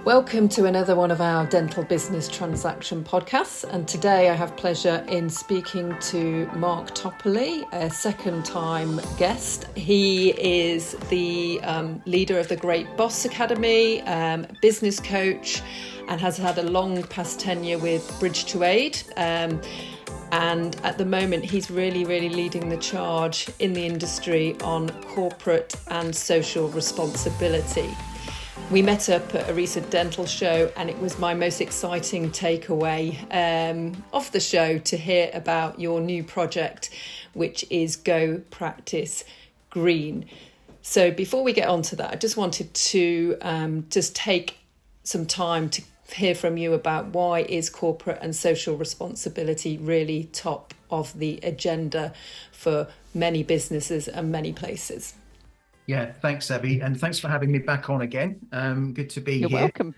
Welcome to another one of our dental business transaction podcasts, and today I have pleasure in speaking to Mark Topley, a second-time guest. He is the leader of the Great Boss Academy, business coach, and has had a long past tenure with Bridge to Aid. And at the moment, he's really leading the charge in the industry on corporate and social responsibility. We met up at a recent dental show, and it was my most exciting takeaway of the show to hear about your new project, which is Go Practice Green. So before we get on to that, I just wanted to just take some time to hear from you about why is corporate and social responsibility really top of the agenda for many businesses and many places. Yeah, thanks, Abby, and thanks for having me back on again. Good to be You're here. welcome.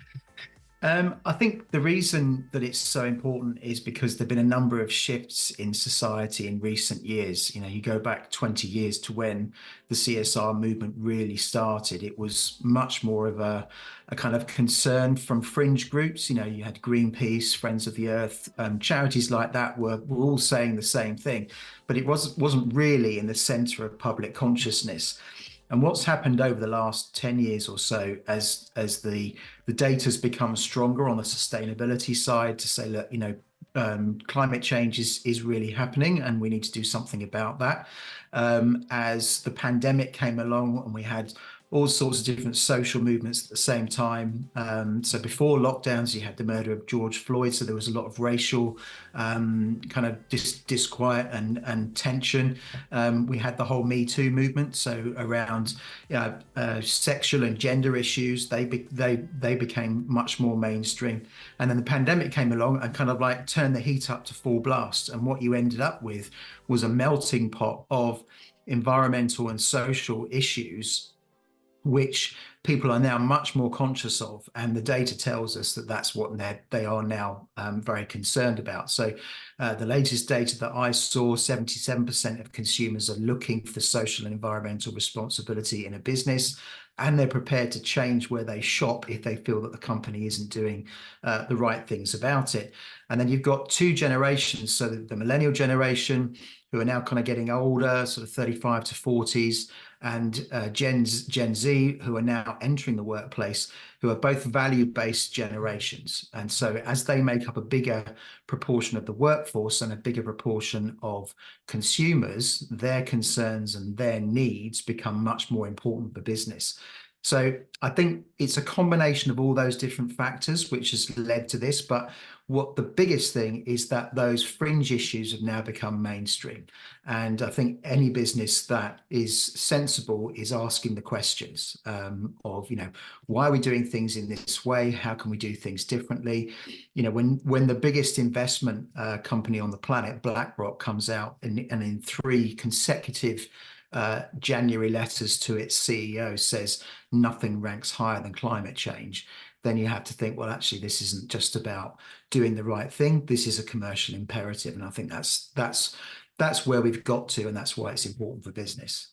I think the reason that it's so important is because there've been a number of shifts in society in recent years. You know, you go back 20 years to when the CSR movement really started. It was much more of a kind of concern from fringe groups. You know, you had Greenpeace, Friends of the Earth, charities like that were all saying the same thing, but it wasn't really in the center of public consciousness. And what's happened over the last 10 years or so, as the data's become stronger on the sustainability side to say, look, you know, climate change is really happening and we need to do something about that. As the pandemic came along and we had all sorts of different social movements at the same time. So before lockdowns, you had the murder of George Floyd. So there was a lot of racial kind of disquiet and tension. We had the whole Me Too movement. So around sexual and gender issues, they became much more mainstream. And then the pandemic came along and kind of like turned the heat up to full blast. And what you ended up with was a melting pot of environmental and social issues which people are now much more conscious of, and the data tells us that that's what they are now very concerned about. So the latest data that I saw, 77% of consumers are looking for social and environmental responsibility in a business, and they're prepared to change where they shop if they feel that the company isn't doing the right things about it. And then you've got two generations, so the millennial generation, who are now kind of getting older, sort of 35 to 40s, and Gen Z, who are now entering the workplace, who are both value-based generations. And so as they make up a bigger proportion of the workforce and a bigger proportion of consumers, their concerns and their needs become much more important for business. So I think it's a combination of all those different factors which has led to this. But what the biggest thing is that those fringe issues have now become mainstream. And I think any business that is sensible is asking the questions of, you know, why are we doing things in this way? How can we do things differently? You know, when the biggest investment company on the planet, BlackRock, comes out and in 3 consecutive January letters to its CEO says nothing ranks higher than climate change, then you have to think, well, actually, this isn't just about doing the right thing. This is a commercial imperative. And I think that's where we've got to, and that's why it's important for business.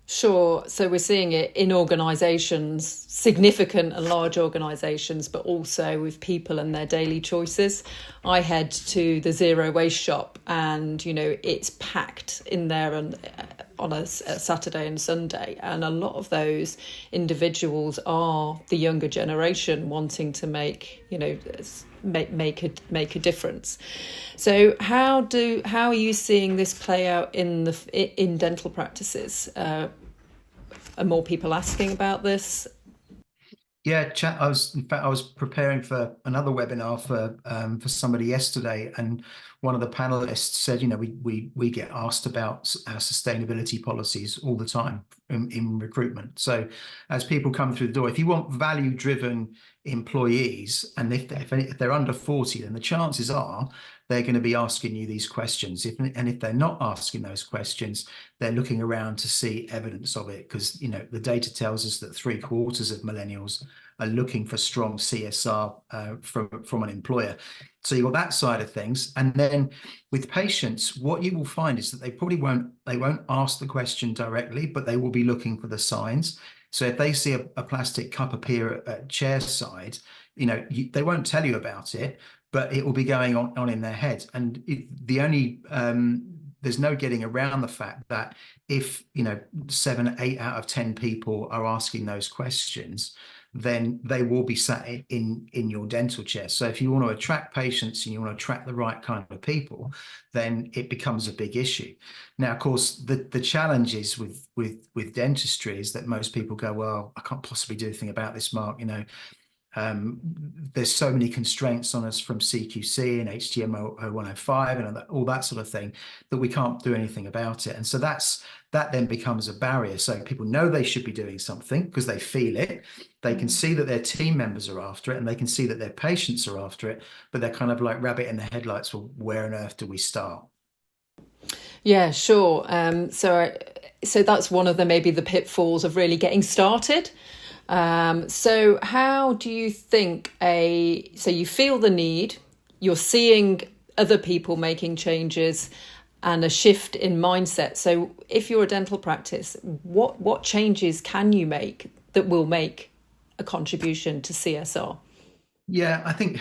Sure. So we're seeing it in organisations, significant and large organisations, but also with people and their daily choices. I head to the zero waste shop and, you know, it's packed in there and on a Saturday and Sunday. And a lot of those individuals are the younger generation wanting to make, you know, make a difference. So how are you seeing this play out in dental practices? Are more people asking about this? Yeah, I was preparing for another webinar for somebody yesterday, and one of the panelists said, you know, we get asked about our sustainability policies all the time in recruitment. So as people come through the door, if you want value-driven employees, and if they're under 40, then the chances are they're going to be asking you these questions. And if they're not asking those questions, they're looking around to see evidence of it, because, you know, the data tells us that 3/4 of millennials are looking for strong CSR from an employer. So you've got that side of things. And then with patients, what you will find is that they won't ask the question directly, but they will be looking for the signs. So if they see a plastic cup appear at chair side, they won't tell you about it, but it will be going on in their head. And there's no getting around the fact that if 7, 8 out of 10 people are asking those questions, then they will be sat in your dental chair. So if you want to attract patients and you want to attract the right kind of people, then it becomes a big issue. Now, of course, the challenge is with dentistry is that most people go, well, I can't possibly do anything about this, Mark. There's so many constraints on us from CQC and HTML 105 and all that sort of thing that we can't do anything about it. And so that then becomes a barrier. So people know they should be doing something because they feel it. They can see that their team members are after it and they can see that their patients are after it, but they're kind of like rabbit in the headlights. Well, where on earth do we start? Yeah, sure. So that's one of maybe the pitfalls of really getting started. So how do you think so you feel the need, you're seeing other people making changes and a shift in mindset. So if you're a dental practice, what changes can you make that will make a contribution to CSR? Yeah, I think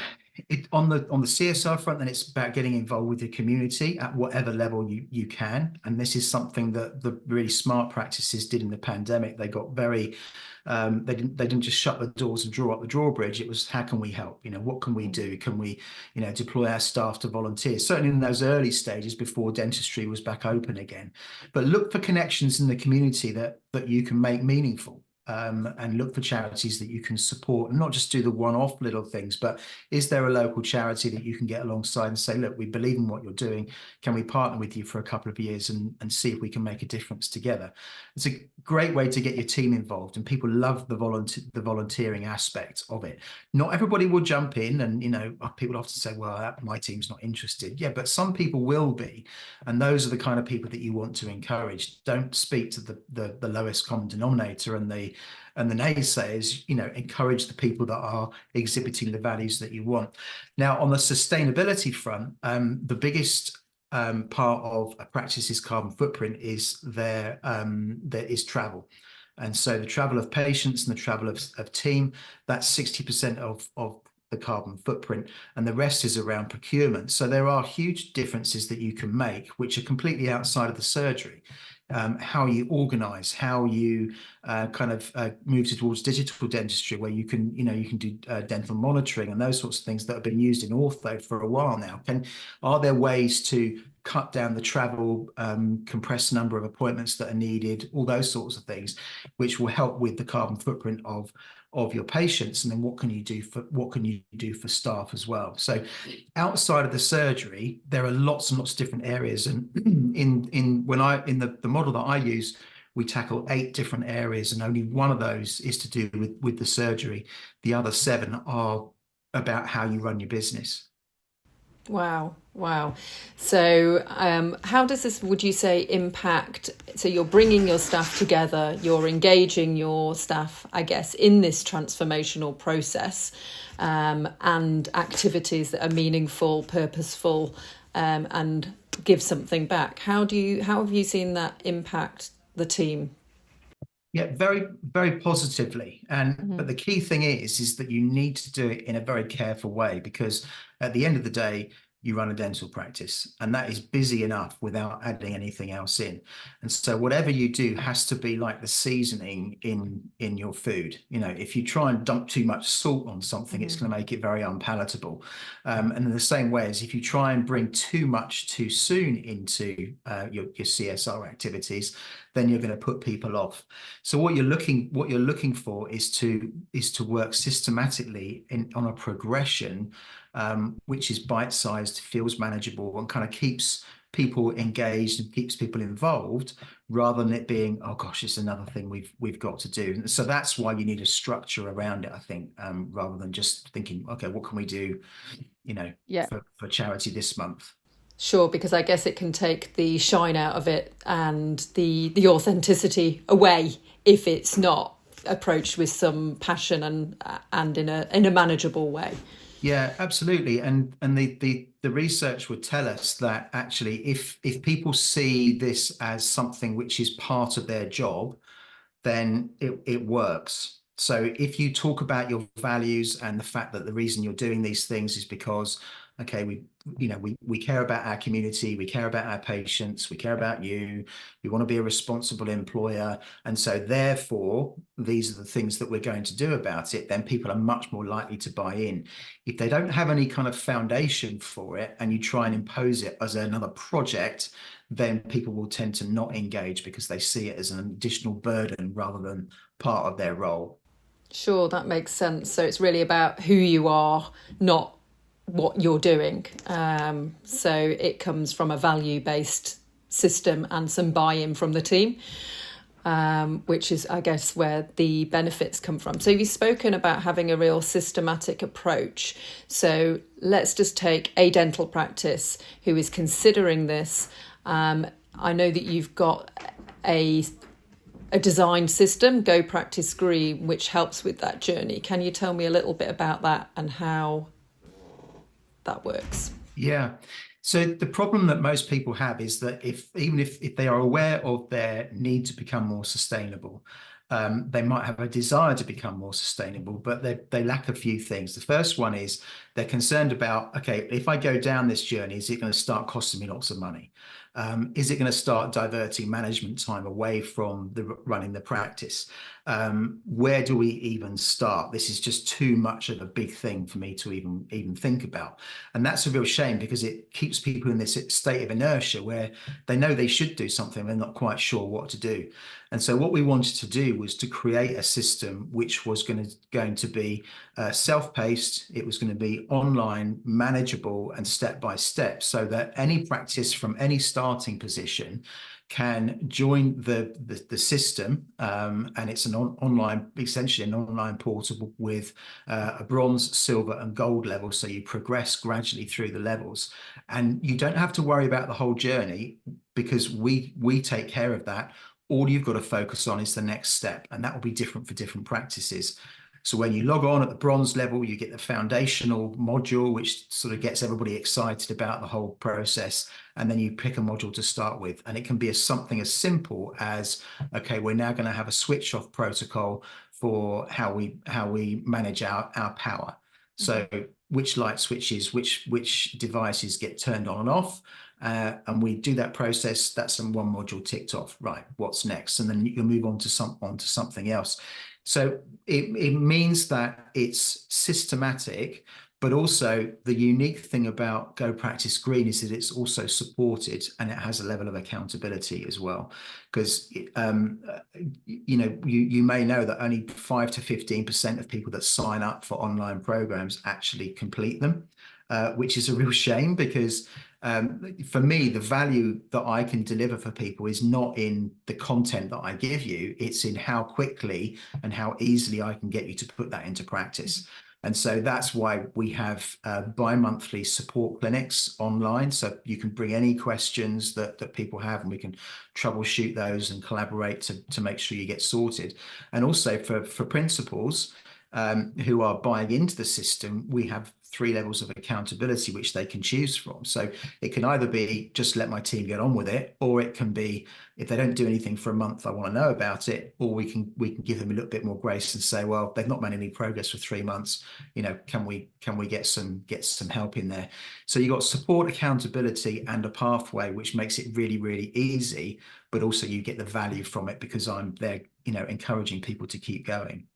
on the CSR front, then it's about getting involved with the community at whatever level you can. And this is something that the really smart practices did in the pandemic. They got very they didn't just shut the doors and draw up the drawbridge. It was, how can we help? What can we do? Can we deploy our staff to volunteer? Certainly in those early stages before dentistry was back open again. But look for connections in the community that you can make meaningful. And look for charities that you can support and not just do the one-off little things, but is there a local charity that you can get alongside and say, look, we believe in what you're doing. Can we partner with you for a couple of years and see if we can make a difference together? It's a great way to get your team involved, and people love the volunteering aspect of it. Not everybody will jump in, and people often say, well, my team's not interested. Yeah, but some people will be, and those are the kind of people that you want to encourage. Don't speak to the lowest common denominator and the naysayers. Encourage the people that are exhibiting the values that you want. Now, on the sustainability front, the biggest part of a practice's carbon footprint is there is travel. And so the travel of patients and the travel of team, that's 60% of the carbon footprint, and the rest is around procurement. So there are huge differences that you can make, which are completely outside of the surgery. How you organize, how you move towards digital dentistry, where you can do dental monitoring and those sorts of things that have been used in ortho for a while now. Are there ways to cut down the travel, compress the number of appointments that are needed, all those sorts of things, which will help with the carbon footprint of your patients? And then what can you do for staff as well? So outside of the surgery, there are lots and lots of different areas. And in the model that I use, we tackle 8 different areas, and only one of those is to do with the surgery. The other 7 are about how you run your business. Wow. So how does this, would you say, impact? So you're bringing your staff together, you're engaging your staff, I guess, in this transformational process, and activities that are meaningful, purposeful, and give something back. How have you seen that impact the team? Yeah, very, very positively. But the key thing is that you need to do it in a very careful way, because at the end of the day, you run a dental practice, and that is busy enough without adding anything else in. And so whatever you do has to be like the seasoning in your food. If you try and dump too much salt on something, it's going to make it very unpalatable. And in the same way as if you try and bring too much too soon into your CSR activities, then you're going to put people off. So what you're looking for is to work systematically on a progression, which is bite-sized, feels manageable, and kind of keeps people engaged and keeps people involved, rather than it being, oh gosh, it's another thing we've got to do. And so that's why you need a structure around it, I think, rather than just thinking, okay, what can we do, for charity this month? Sure, because I guess it can take the shine out of it and the authenticity away if it's not approached with some passion and in a manageable way. Yeah, absolutely. And the research would tell us that actually if people see this as something which is part of their job, then it works. So if you talk about your values and the fact that the reason you're doing these things is because, okay, we care about our community, we care about our patients, we care about you, we want to be a responsible employer, and so therefore these are the things that we're going to do about it, then people are much more likely to buy in. If they don't have any kind of foundation for it and you try and impose it as another project, then people will tend to not engage because they see it as an additional burden rather than part of their role. Sure, that makes sense. So it's really about who you are, not what you're doing. So it comes from a value-based system and some buy-in from the team, which is, I guess, where the benefits come from. So you've spoken about having a real systematic approach. So let's just take a dental practice who is considering this. I know that you've got a designed system, Go Practice Green, which helps with that journey. Can you tell me a little bit about that and how that works? Yeah. So the problem that most people have is that even if they are aware of their need to become more sustainable, they might have a desire to become more sustainable, but they lack a few things. The first one is they're concerned about, okay, if I go down this journey, is it going to start costing me lots of money? Is it going to start diverting management time away from running the practice? Where do we even start? This is just too much of a big thing for me to even think about. And that's a real shame because it keeps people in this state of inertia where they know they should do something, they're not quite sure what to do. And so what we wanted to do was to create a system which was going to be self-paced, it was going to be online, manageable and step by step, so that any practice from any starting position can join the system, and it's an online, essentially an online portal with a bronze, silver and gold level. So you progress gradually through the levels and you don't have to worry about the whole journey because we take care of that. All you've got to focus on is the next step, and that will be different for different practices. So when you log on at the bronze level, you get the foundational module, which sort of gets everybody excited about the whole process. And then you pick a module to start with. And it can be something as simple as, okay, we're now going to have a switch off protocol for how we manage our power. So which light switches, which devices get turned on and off. And we do that process. That's one module ticked off. Right, what's next? And then you'll move on to something else. So it means that it's systematic, but also the unique thing about Go Practice Green is that it's also supported and it has a level of accountability as well. Because you may know that only 5 to 15% of people that sign up for online programs actually complete them, which is a real shame because for me, the value that I can deliver for people is not in the content that I give you, it's in how quickly and how easily I can get you to put that into practice. And so that's why we have bi-monthly support clinics online. So you can bring any questions that people have and we can troubleshoot those and collaborate to make sure you get sorted. And also for principals who are buying into the system, we have 3 levels of accountability which they can choose from. So it can either be just let my team get on with it, or it can be if they don't do anything for a month, I want to know about it, or we can give them a little bit more grace and say, well, they've not made any progress for 3 months. Can we get some help in there? So you've got support, accountability, and a pathway, which makes it really, really easy. But also you get the value from it because I'm there, encouraging people to keep going.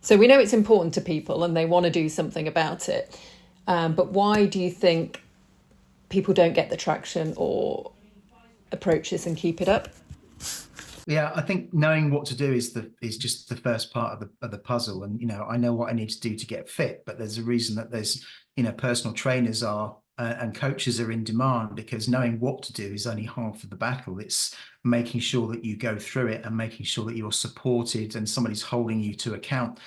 So we know it's important to people and they want to do something about it. But why do you think people don't get the traction or approach this and keep it up? Yeah, I think knowing what to do is just the first part of the puzzle. And I know what I need to do to get fit, but there's a reason that there's personal trainers are and coaches are in demand, because knowing what to do is only half of the battle. It's making sure that you go through it and making sure that you're supported and somebody's holding you to account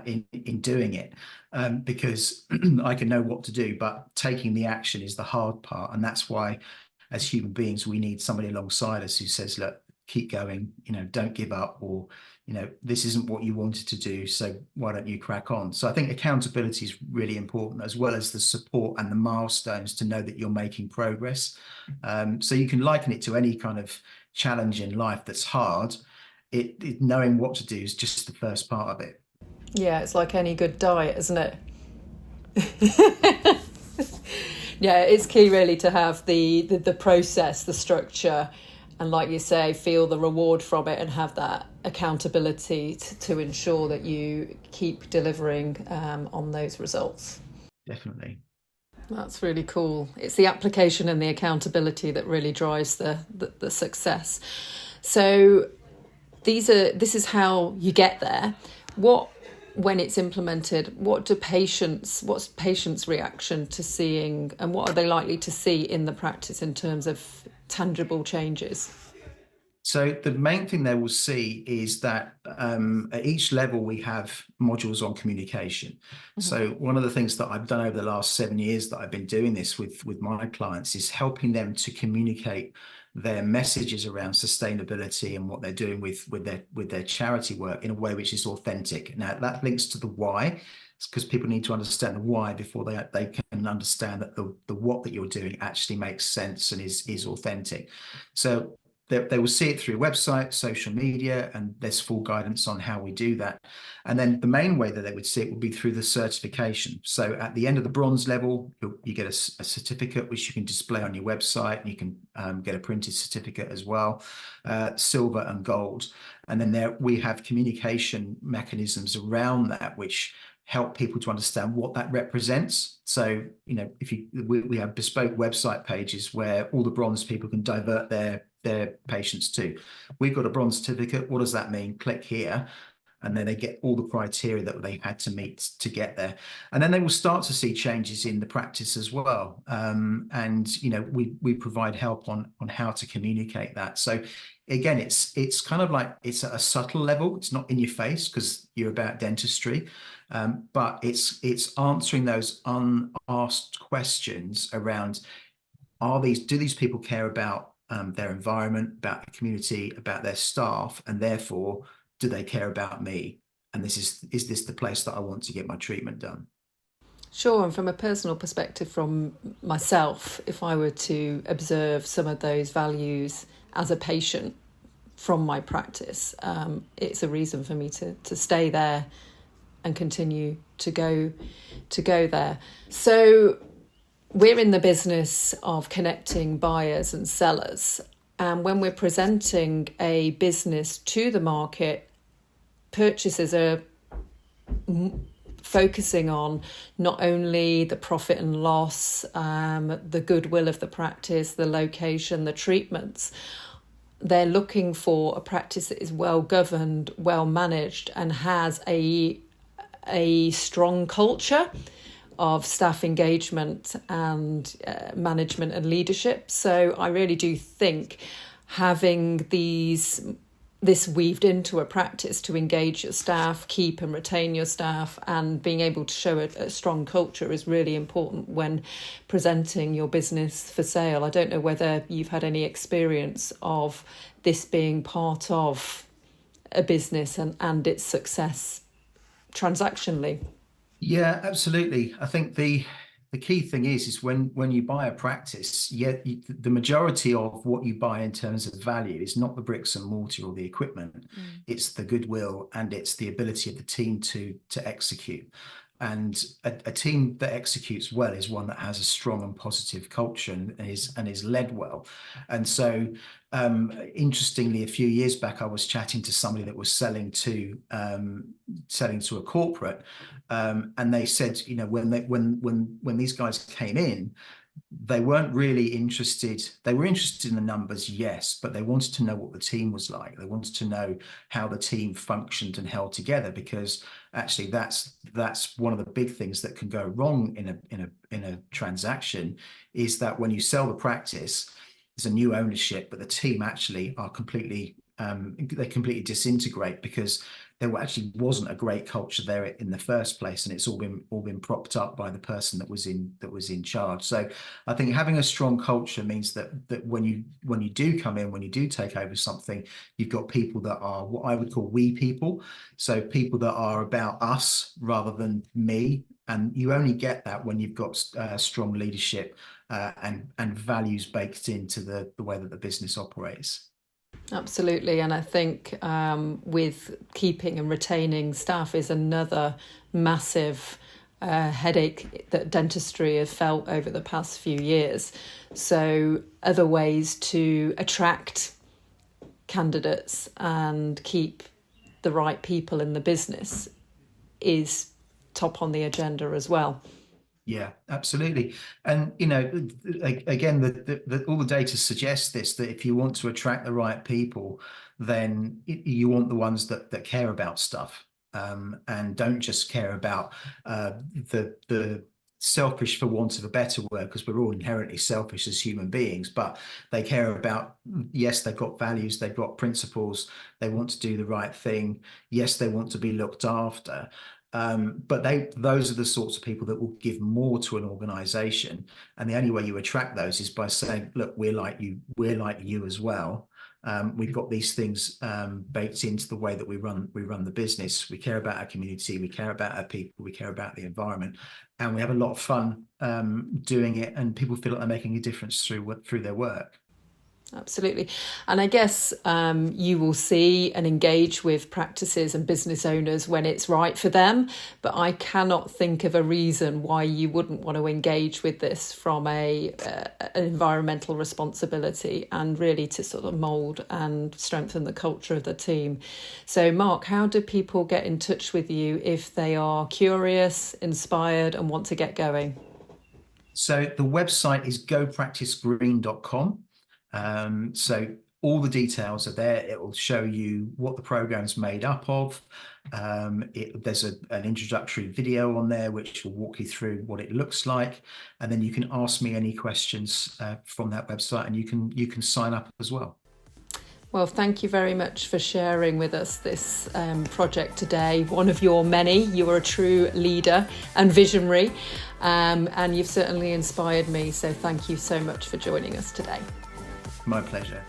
in doing it. Because I can know what to do, but taking the action is the hard part. And that's why, as human beings, we need somebody alongside us who says, look, keep going, don't give up, or this isn't what you wanted to do, so why don't you crack on? So I think accountability is really important, as well as the support and the milestones to know that you're making progress. So you can liken it to any kind of challenge in life that's hard. knowing what to do is just the first part of it. Yeah, it's like any good diet, isn't it? Yeah, it's key really to have the process, the structure, and like you say, feel the reward from it and have that accountability to ensure that you keep delivering on those results. Definitely. That's really cool. It's the application and the accountability that really drives the success. So this is how you get there. When it's implemented, what's patients' reaction to seeing, and what are they likely to see in the practice in terms of tangible changes? So the main thing they will see is that at each level we have modules on communication. So one of the things that I've done over the last 7 years that I've been doing this with my clients is helping them to communicate their messages around sustainability and what they're doing with their charity work in a way which is authentic. Now that links to the why. It's because people need to understand the why before they can understand that the what that you're doing actually makes sense and is authentic. So they will see it through website, social media, and there's full guidance on how we do that. And then the main way that they would see it would be through the certification. So at the end of the bronze level, you get a certificate which you can display on your website, and you can get a printed certificate as well, silver and gold. And then there we have communication mechanisms around that which help people to understand what that represents. So, we have bespoke website pages where all the bronze people can divert their patients to. We've got a bronze certificate. What does that mean? Click here. And then they get all the criteria that they had to meet to get there. And then they will start to see changes in the practice as well. We provide help on how to communicate that. So again, it's kind of like it's at a subtle level. It's not in your face because you're about dentistry, but it's answering those unasked questions around do these people care about their environment, about the community, about their staff, and therefore do they care about me? And is this the place that I want to get my treatment done? Sure, and from a personal perspective, from myself, if I were to observe some of those values as a patient from my practice, it's a reason for me to stay there and continue to go there. So we're in the business of connecting buyers and sellers, and when we're presenting a business to the market, purchasers are focusing on not only the profit and loss, the goodwill of the practice, the location, the treatments. They're looking for a practice that is well governed, well managed, and has a strong culture of staff engagement and management and leadership. So I really do think having this weaved into a practice to engage your staff, keep and retain your staff, and being able to show a strong culture is really important when presenting your business for sale. I don't know whether you've had any experience of this being part of a business and its success transactionally. Yeah, absolutely. I think the key thing is when you buy a practice, the majority of what you buy in terms of value is not the bricks and mortar or the equipment. It's the goodwill and it's the ability of the team to execute. And a team that executes well is one that has a strong and positive culture and is led well. And so, interestingly, a few years back, I was chatting to somebody that was selling to a corporate, and they said, when these guys came in, they weren't really interested. They were interested in the numbers, yes, but they wanted to know what the team was like. They wanted to know how the team functioned and held together, because actually that's one of the big things that can go wrong in a transaction, is that when you sell the practice, there's a new ownership, but the team actually are completely disintegrate because there actually wasn't a great culture there in the first place, and it's all been propped up by the person that was in charge. So I think having a strong culture means that when you do come in, when you do take over something, you've got people that are what I would call we people, so people that are about us rather than me. And you only get that when you've got strong leadership and values baked into the way that the business operates. Absolutely. And I think with keeping and retaining staff is another massive headache that dentistry has felt over the past few years. So other ways to attract candidates and keep the right people in the business is top on the agenda as well. Yeah, absolutely. And, you know, again, all the data suggests this, that if you want to attract the right people, then you want the ones that care about stuff, and don't just care about the selfish, for want of a better word, because we're all inherently selfish as human beings, but they care about, yes, they've got values, they've got principles, they want to do the right thing. Yes, they want to be looked after. But those are the sorts of people that will give more to an organization. And the only way you attract those is by saying, look, we're like you as well. We've got these things baked into the way that we run the business. We care about our community, we care about our people, we care about the environment, and we have a lot of fun doing it, and people feel like they're making a difference through their work. Absolutely. And I guess you will see and engage with practices and business owners when it's right for them. But I cannot think of a reason why you wouldn't want to engage with this from an environmental responsibility, and really to sort of mould and strengthen the culture of the team. So, Mark, how do people get in touch with you if they are curious, inspired and want to get going? So the website is gopracticegreen.com. So all the details are there. It will show you what the program's made up of. There's an introductory video on there which will walk you through what it looks like, and then you can ask me any questions from that website, and you can sign up as well. Well, thank you very much for sharing with us this project today. One of your many. You are a true leader and visionary, and you've certainly inspired me. So thank you so much for joining us today. My pleasure.